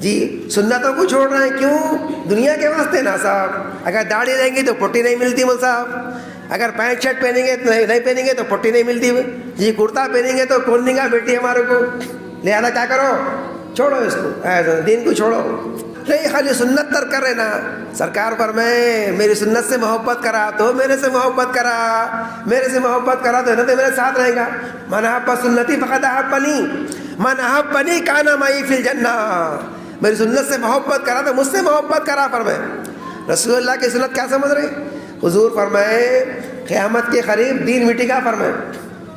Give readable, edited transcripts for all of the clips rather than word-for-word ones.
جی سنتوں کو چھوڑ رہے ہیں کیوں؟ دنیا کے واسطے نا صاحب. اگر داڑھی رہیں گی تو پٹی نہیں ملتی مول صاحب. اگر پینٹ شرٹ پہنیں گے تو نہیں پہنیں گے تو پٹی نہیں ملتی. جی کرتا پہنیں گے تو کون دیں گا بیٹی ہمارے کو. لہذا کیا کرو؟ چھوڑو اس کو، دین کو چھوڑو. نہیں خالی سنت ترک کر رہے نا. سرکار فرمائے میری سنت سے محبت کرا تو میرے سے محبت کرا، میرے سے محبت کرا تو میرے ساتھ رہے گا. من احب سنتی فقد احبنی، من احبنی کان معی فی الجنہ. میری سنت سے محبت کرا تو مجھ سے محبت کرا. فرمائے رسول اللہ کی سنت کیا سمجھ رہے؟ حضور فرمائے قیامت کے قریب دین مٹے گا. فرمائے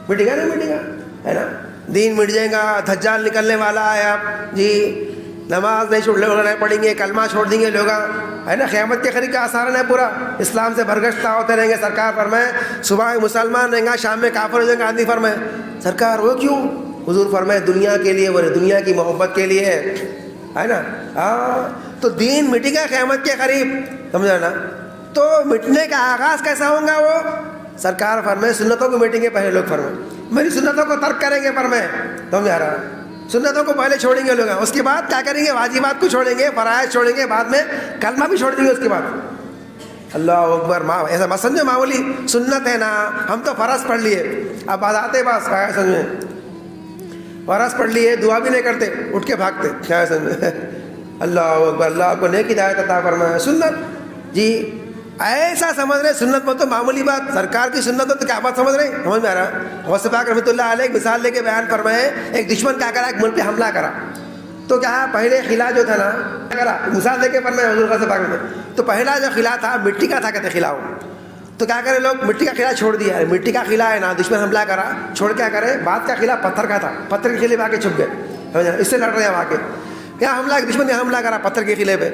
مٹے گا نہیں مٹے گا ہے نا. دین مٹ جائے گا، دجال نکلنے والا ہے. اب جی نماز نہیں پڑھیں گے، کلمہ چھوڑ دیں گے لوگ ہے نا. قیامت کے قریب کا آثار ہے پورا. اسلام سے برگشتہ ہوتے رہیں گے. سرکار فرمائے صبح مسلمان رہیں گا، شام میں کافر ہو جائیں گے. آدمی فرمائے سرکار وہ کیوں؟ حضور فرمائے دنیا کے لیے، بولے دنیا کی محبت کے لیے ہے نا. ہاں تو دین مٹے گا قیامت کے قریب، سمجھا نا. تو مٹنے کا آغاز کیسا ہوگا وہ؟ سرکار فرمائے سنتوں کو مٹیں گے پہلے لوگ. فرمائے میری سنتوں کو ترک کریں گے. فرمائے سمجھا رہا، سنتوں کو پہلے چھوڑیں گے لوگ. اس کے بعد کیا کریں گے؟ واجبات کو چھوڑیں گے، فرائض چھوڑیں گے، بعد میں کلمہ بھی چھوڑ دیں گے. اس کے بعد اللہ اکبر. ایسا مت سمجھو معمولی سنت ہے نا، ہم تو فرض پڑھ لیے، اب آتے بس کیا سمجھے، فرض پڑھ لیے، دعا بھی نہیں کرتے، اٹھ کے بھاگتے. کیا سمجھے؟ اللہ اکبر. اللہ آپ کو نیک ہدایت عطا فرمائے. سنت جی ایسا سمجھ رہے سنت میں تو معمولی بات. سرکار کی سنت ہو تو کیا بات سمجھ رہے ہیں؟ سمجھ میں آ رہا. غوث پاک رحمۃ اللہ علیہ ایک مثال لے کے بیان فرمائے. ایک دشمن کیا کرا؟ ایک ملک پہ حملہ کرا. تو کیا پہلے قلعہ جو تھا نا کرا، مثال دے کے فرمائے حضور غوث پاک میں. تو پہلا جو قلعہ تھا مٹی کا تھا، کہتے قلعہ ہو. تو کیا کرے لوگ؟ مٹی کا قلعہ چھوڑ دیا. مٹی کا قلعہ ہے نا، دشمن حملہ کرا، چھوڑ کیا کرے؟ بعد کا قلعہ پتھر کا تھا، پتھر کے قلعے پہ آ کے چھپ گئے. اس سے لڑ رہے ہیں آ کے. کیا حملہ؟ دشمن نے حملہ کرا پتھر کے قلعے پہ.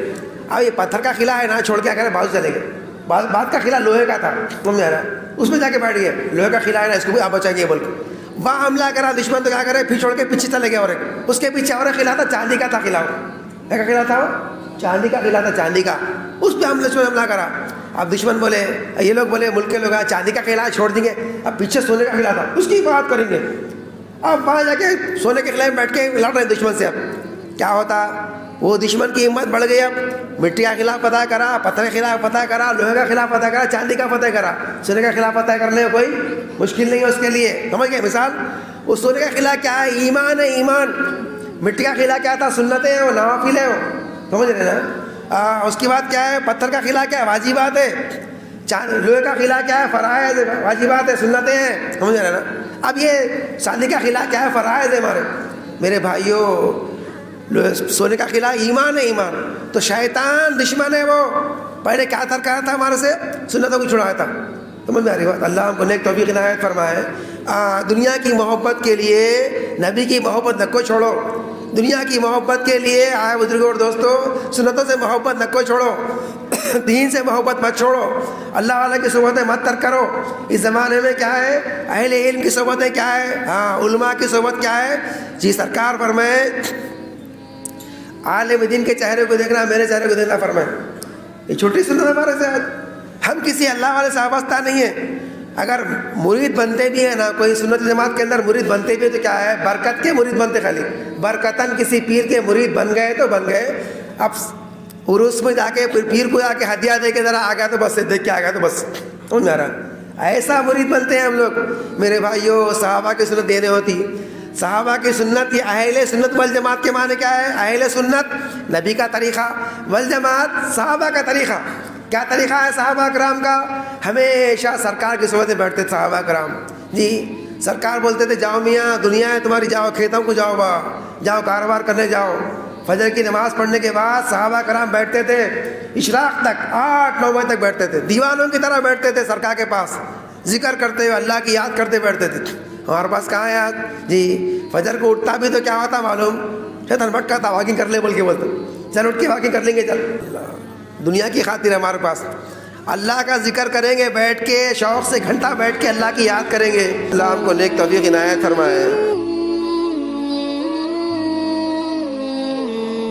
اب یہ پتھر کا قلعہ ہے نا، چھوڑ کے کرے بازو چلے گئے. بعد کا قلعہ لوہے کا تھا، سمجھ آ رہا ہے، اس میں جا کے بیٹھ گئے. لوہے کا قلعہ ہے نا، اس کو بھی آپ بچائیں گے بول کے وہاں حملہ کرا دشمن. تو کیا کرے؟ پھر چھوڑ کے پیچھے چلے گئے. اور ایک اس کے پیچھے اور ایک قلعہ تھا، چاندی کا تھا قلعہ. کیا قلعہ تھا وہ؟ چاندی کا قلعہ تھا، چاندی کا. اس پہ ہم دشمن حملہ کرا. اب دشمن بولے، یہ لوگ بولے ملک کے لوگ چاندی کا قلعہ چھوڑ دیں گے، اب پیچھے سونے کا قلعہ تھا، اس کی بات کریں گے. اب وہاں جا کے سونے کے قلعے میں بیٹھ کے لڑ رہے ہیں دشمن سے. اب کیا ہوتا؟ وہ دشمن کی ہمت بڑھ گئی. اب مٹی کا خلاف فتح کرا، پتھر کے خلاف فتح کرا، لوہے کا خلاف فتح کرا، چاندی کا فتح کرا. سونے کا خلاف فتح کرنے میں کوئی مشکل نہیں ہے اس کے لیے. سمجھ گئے مثال؟ وہ سونے کا خلاف کیا ہے؟ ایمان ہے، ایمان. مٹی کا خلاف کیا تھا؟ سنتیں ہیں، وہ نوافل ہے، وہ سمجھ رہے نا. اس کے بعد کیا ہے؟ پتھر کا خلاف کیا ہے؟ واجبات ہے. لوہے کا خلاف کیا ہے؟ فرائض ہے، واجبات ہے، سنتیں ہیں، سمجھ رہے نا. اب یہ چاندی کا خلاف کیا ہے؟ فرائض ہے. ہمارے میرے بھائیوں سونے کا قلعہ ایمان ہے، ایمان. تو شیطان دشمن ہے، وہ پہلے کیا ترک کرا تھا ہمارے سے؟ سنتوں کو چھڑایا تھا. سمجھ میں آ رہی بات؟ اللہ ہم کو نیک توفیق عنایت فرمائے. دنیا کی محبت کے لیے نبی کی محبت نہ کو چھوڑو. دنیا کی محبت کے لیے آئے بزرگوں اور دوستوں سنتوں سے محبت نہ کو چھوڑو. دین سے محبت مت چھوڑو. اللہ والا کی صحبتیں مت ترک کرو. اس زمانے میں کیا ہے؟ اہل علم کی صحبتیں کیا ہے؟ ہاں علماء کی صحبت کیا ہے؟ جی سرکار فرمائے عالم دین کے چہرے کو دیکھنا، میرے چہرے کو دیکھنا. فرمائے یہ چھوٹی سنت ہمارے ساتھ. ہم کسی اللہ والے سے وابستہ نہیں ہیں. اگر مرید بنتے بھی ہیں نا، کوئی سنت جماعت کے اندر مرید بنتے بھی تو کیا ہے؟ برکت کے مرید بنتے. خالی برکتاً کسی پیر کے مرید بن گئے تو بن گئے. اب عروس میں جا کے پیر کو جا کے ہدیہ دے کے ذرا آ گیا تو بس، دیکھ کے آ گیا تو بس، سمجھ میں آ رہا. ایسا مرید بنتے ہیں ہم لوگ. میرے بھائیوں صحابہ کی سنت دینے ہوتی. صحابہ کی سنت، یہ اہل سنت والجماعت کے معنی کیا ہے؟ اہل سنت نبی کا طریقہ، والجماعت صحابہ کا طریقہ. کیا طریقہ ہے صحابہ کرام کا؟ ہمیشہ سرکار کی صحبت میں بیٹھتے تھے صحابہ کرام. جی سرکار بولتے تھے جاؤ میاں دنیا ہے تمہاری، جاؤ کھیتوں کو جاؤ، جاؤ کاروبار کرنے جاؤ. فجر کی نماز پڑھنے کے بعد صحابہ کرام بیٹھتے تھے اشراق تک، 8-9 بجے تک بیٹھتے تھے. دیوانوں کی طرح بیٹھتے تھے سرکار کے پاس، ذکر کرتے ہوئے اللہ کی یاد کرتے بیٹھتے تھے. ہمارے پاس کہاں ہے یاد؟ جی فجر کو اٹھتا بھی تو کیا ہوتا معلوم؟ شیطان بھٹکا تھا، واکنگ کر لے بول کے بولتے، چل اٹھ کے واکنگ کر لیں گے. چل دنیا کی خاطر ہمارے پاس اللہ کا ذکر کریں گے بیٹھ کے، شوق سے گھنٹہ بیٹھ کے اللہ کی یاد کریں گے. اللہ ہم کو نیک توفیق عنایت فرمائے.